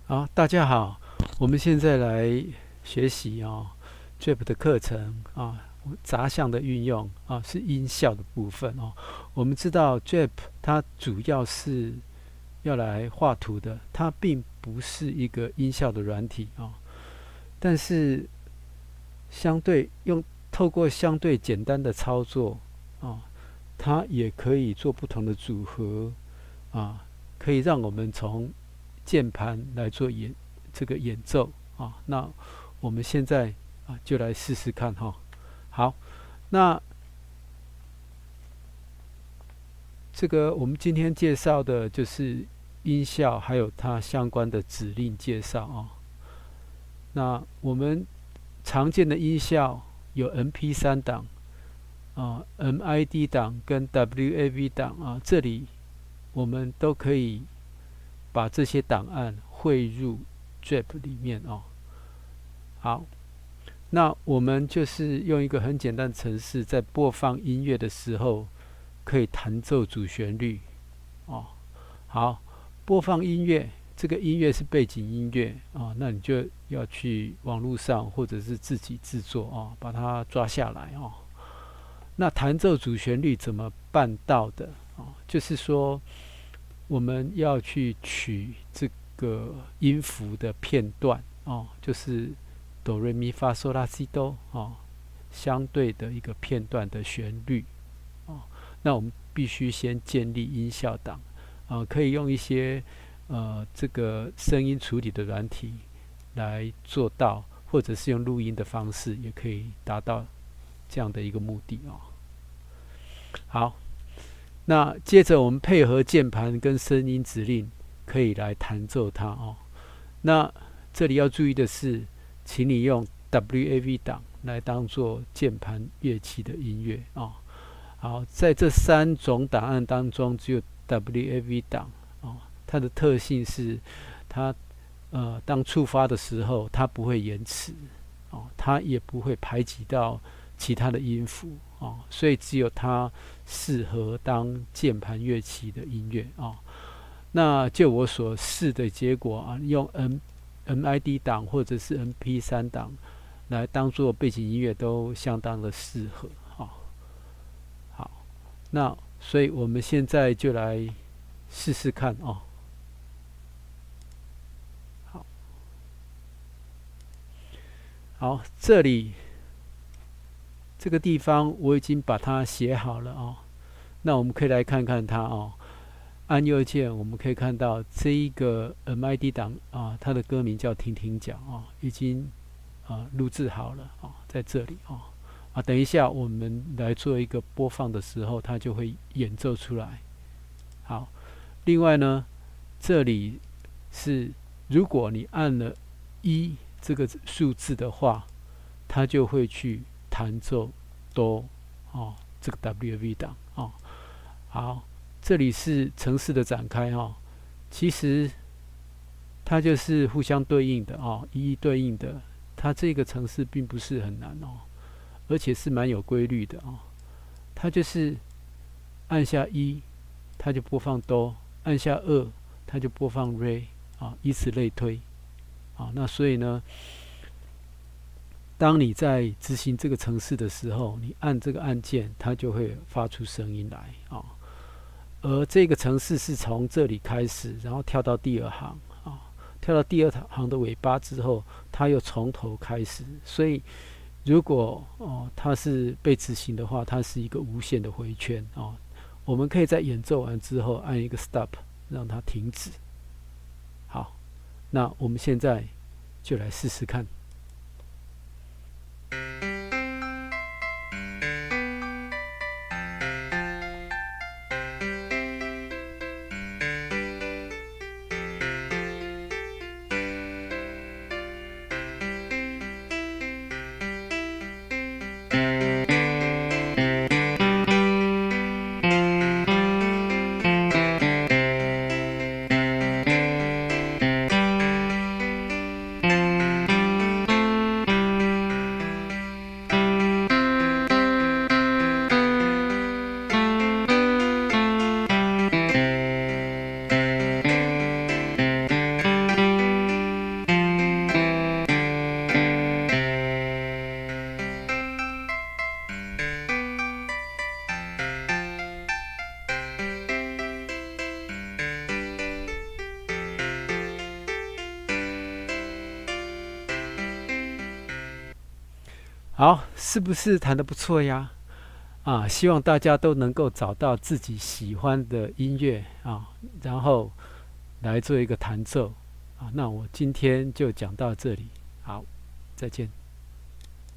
好，大家好，我们现在来学习JAP 的课程杂项的运用是音效的部分我们知道 JAP 它主要是要来画图的，它并不是一个音效的软体但是透过相对简单的操作它也可以做不同的组合可以让我们从键盘来做这个演奏那我们现在就来试试看好，那这个我们今天介绍的就是音效，还有它相关的指令介绍那我们常见的音效有 MP3 档MID 档跟 WAV 档这里我们都可以把这些档案汇入 JAP 里面好，那我们就是用一个很简单的程式，在播放音乐的时候可以弹奏主旋律好，播放音乐，这个音乐是背景音乐那你就要去网络上或者是自己制作把它抓下来那弹奏主旋律怎么办到的就是说我们要去取这个音符的片段就是哆来咪发嗦拉西哆相对的一个片段的旋律那我们必须先建立音效档可以用一些这个声音处理的软体来做到，或者是用录音的方式也可以达到这样的一个目的好，那接着我们配合键盘跟声音指令，可以来弹奏它那这里要注意的是，请你用 WAV 档来当做键盘乐器的音乐好，在这3种档案当中，只有 WAV 档它的特性是它当触发的时候，它不会延迟它也不会排挤到其他的音符所以只有它适合当键盘乐器的音乐那就我所试的结果用 MID 档或者是 MP3 档来当做背景音乐都相当的适合好，那所以我们现在就来试试看好，这里这个地方我已经把它写好了那我们可以来看看它按右键我们可以看到这一个 MID 档它的歌名叫停停脚已经录制好了在这里等一下我们来做一个播放的时候，它就会演奏出来。好，另外呢，这里是如果你按了这个数字的话，它就会去弹奏哆这个 WV 档好，这里是程式的展开其实它就是互相对应的一一对应的。它这个程式并不是很难而且是蛮有规律的它就是按下它就播放哆；按下它就播放 re 以此类推那所以呢，当你在执行这个程式的时候，你按这个按键，它就会发出声音来而这个程式是从这里开始，然后跳到第2行跳到第2行的尾巴之后，它又从头开始。所以如果它是被执行的话，它是一个无限的回圈我们可以在演奏完之后按一个 stop 让它停止。好，那我们现在就来试试看。好，是不是弹得不错呀？希望大家都能够找到自己喜欢的音乐然后来做一个弹奏那我今天就讲到这里，好，再见。